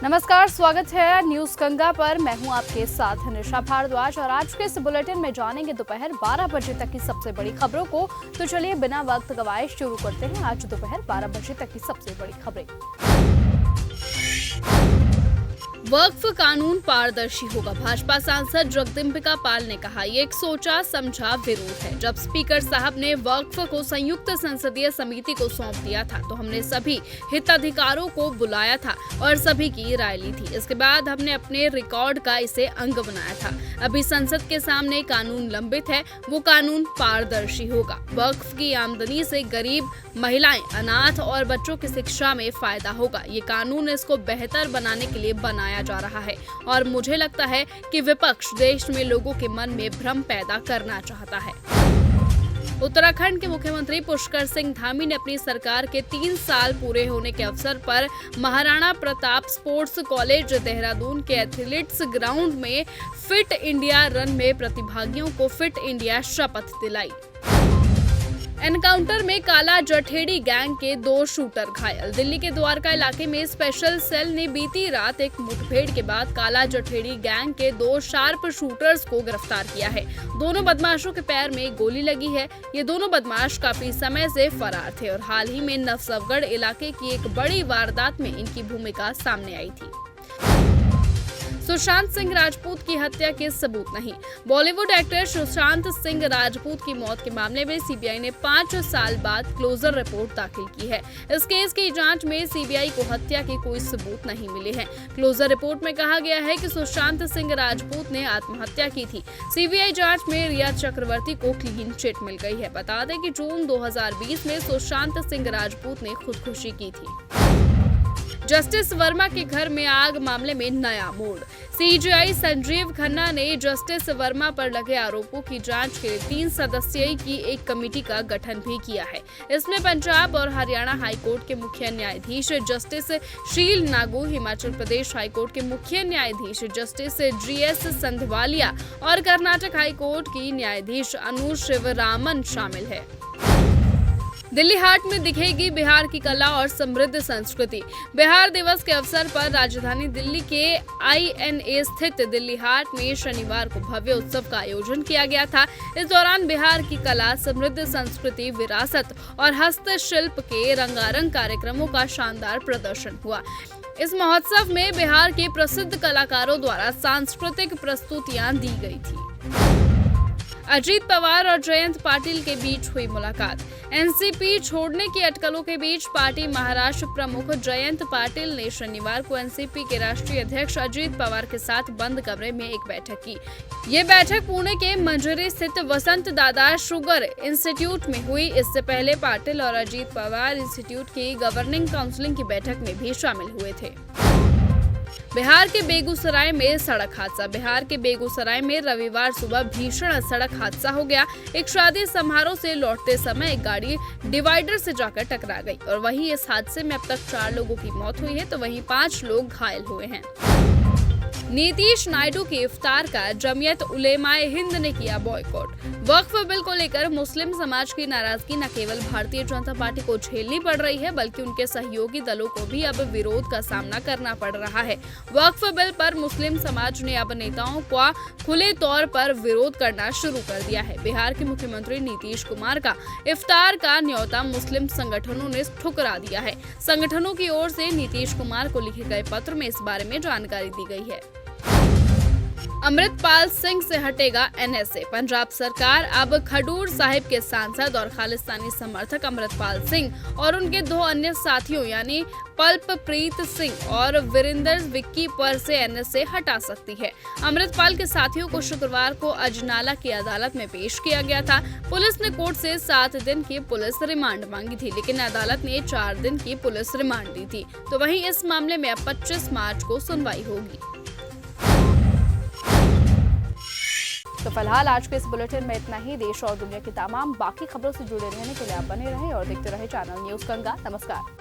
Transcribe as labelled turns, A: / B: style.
A: नमस्कार, स्वागत है न्यूज गंगा पर। मैं हूं आपके साथ निशा भारद्वाज और आज के इस बुलेटिन में जानेंगे दोपहर 12 बजे तक की सबसे बड़ी खबरों को। तो चलिए बिना वक्त गवाए शुरू करते हैं आज दोपहर 12 बजे तक की सबसे बड़ी खबरें। वक्फ कानून पारदर्शी होगा, भाजपा सांसद जगदम्बिका पाल ने कहा। ये एक सोचा समझा विरोध है। जब स्पीकर साहब ने वक्फ को संयुक्त संसदीय समिति को सौंप दिया था तो हमने सभी हिताधिकारों को बुलाया था और सभी की राय ली थी। इसके बाद हमने अपने रिकॉर्ड का इसे अंग बनाया था। अभी संसद के सामने कानून लंबित है, वो कानून पारदर्शी होगा। वक्फ की आमदनी से गरीब, महिलाएं, अनाथ और बच्चों की शिक्षा में फायदा होगा। ये कानून इसको बेहतर बनाने के लिए बनाया जा रहा है और मुझे लगता है कि विपक्ष देश में लोगों के मन में भ्रम पैदा करना चाहता है। उत्तराखंड के मुख्यमंत्री पुष्कर सिंह धामी ने अपनी सरकार के 3 साल पूरे होने के अवसर पर महाराणा प्रताप स्पोर्ट्स कॉलेज देहरादून के एथलीट्स ग्राउंड में फिट इंडिया रन में प्रतिभागियों को फिट इंडिया शपथ दिलाई। एनकाउंटर में काला जठेड़ी गैंग के 2 शूटर घायल। दिल्ली के द्वारका इलाके में स्पेशल सेल ने बीती रात एक मुठभेड़ के बाद काला जठेड़ी गैंग के 2 शार्प शूटर्स को गिरफ्तार किया है। दोनों बदमाशों के पैर में गोली लगी है। ये दोनों बदमाश काफी समय से फरार थे और हाल ही में नफसवगढ़ इलाके की एक बड़ी वारदात में इनकी भूमिका सामने आई थी। सुशांत सिंह राजपूत की हत्या के सबूत नहीं। बॉलीवुड एक्टर सुशांत सिंह राजपूत की मौत के मामले में सीबीआई ने 5 साल बाद क्लोजर रिपोर्ट दाखिल की है। इस केस की जांच में सीबीआई को हत्या के कोई सबूत नहीं मिले हैं। क्लोजर रिपोर्ट में कहा गया है कि सुशांत सिंह राजपूत ने आत्महत्या की थी। सीबीआई जांच में रिया चक्रवर्ती को क्लीन चिट मिल गई है। बता दें कि जून 2020 में सुशांत सिंह राजपूत ने खुदकुशी की थी। जस्टिस वर्मा के घर में आग मामले में नया मोड़। सीजेआई संजीव खन्ना ने जस्टिस वर्मा पर लगे आरोपों की जांच के लिए 3 सदस्यीय की एक कमेटी का गठन भी किया है। इसमें पंजाब और हरियाणा हाईकोर्ट के मुख्य न्यायाधीश जस्टिस शील नागू, हिमाचल प्रदेश हाईकोर्ट के मुख्य न्यायाधीश जस्टिस जीएस संधवालिया और कर्नाटक हाईकोर्ट की न्यायाधीश अनु शिवरामन शामिल है। दिल्ली हाट में दिखेगी बिहार की कला और समृद्ध संस्कृति। बिहार दिवस के अवसर पर राजधानी दिल्ली के आईएनए स्थित दिल्ली हाट में शनिवार को भव्य उत्सव का आयोजन किया गया था। इस दौरान बिहार की कला, समृद्ध संस्कृति, विरासत और हस्तशिल्प के रंगारंग कार्यक्रमों का शानदार प्रदर्शन हुआ। इस महोत्सव में बिहार के प्रसिद्ध कलाकारों द्वारा सांस्कृतिक प्रस्तुतियां दी गई थी। अजीत पवार और जयंत पाटिल के बीच हुई मुलाकात। एनसीपी छोड़ने की अटकलों के बीच पार्टी महाराष्ट्र प्रमुख जयंत पाटिल ने शनिवार को एनसीपी के राष्ट्रीय अध्यक्ष अजीत पवार के साथ बंद कमरे में एक बैठक की। ये बैठक पुणे के मंजरी स्थित वसंत दादा शुगर इंस्टीट्यूट में हुई। इससे पहले पाटिल और अजीत पवार इंस्टीट्यूट की गवर्निंग काउंसिल की बैठक में भी शामिल हुए थे। बिहार के बेगूसराय में सड़क हादसा। बिहार के बेगूसराय में रविवार सुबह भीषण सड़क हादसा हो गया। एक शादी समारोह से लौटते समय एक गाड़ी डिवाइडर से जाकर टकरा गई और वहीं इस हादसे में अब तक 4 लोगों की मौत हुई है तो वहीं 5 लोग घायल हुए हैं। नीतीश नायडू के इफ्तार का जमियत उलेमाए हिंद ने किया बॉयकॉट। वक्फ बिल को लेकर मुस्लिम समाज की नाराजगी न केवल भारतीय जनता पार्टी को झेलनी पड़ रही है बल्कि उनके सहयोगी दलों को भी अब विरोध का सामना करना पड़ रहा है। वक्फ बिल पर मुस्लिम समाज ने अब नेताओं का खुले तौर पर विरोध करना शुरू कर दिया है। बिहार के मुख्यमंत्री नीतीश कुमार का इफ्तार का न्योता मुस्लिम संगठनों ने ठुकरा दिया है। संगठनों की ओर से नीतीश कुमार को लिखे गए पत्र में इस बारे में जानकारी दी गई है। अमृतपाल सिंह से हटेगा एनएसए। पंजाब सरकार अब खडूर साहिब के सांसद और खालिस्तानी समर्थक अमृतपाल सिंह और उनके 2 अन्य साथियों यानी पल्पप्रीत सिंह और वीरेंद्र विक्की पर से एनएसए हटा सकती है। अमृतपाल के साथियों को शुक्रवार को अजनाला की अदालत में पेश किया गया था। पुलिस ने कोर्ट से 7 दिन की पुलिस रिमांड मांगी थी लेकिन अदालत ने 4 दिन की पुलिस रिमांड दी थी। तो वहीं इस मामले में अब 25 मार्च को सुनवाई होगी। तो फिलहाल आज के इस बुलेटिन में इतना ही। देश और दुनिया की तमाम बाकी खबरों से जुड़े रहने के लिए आप बने रहें और देखते रहे चैनल न्यूज गंगा। नमस्कार।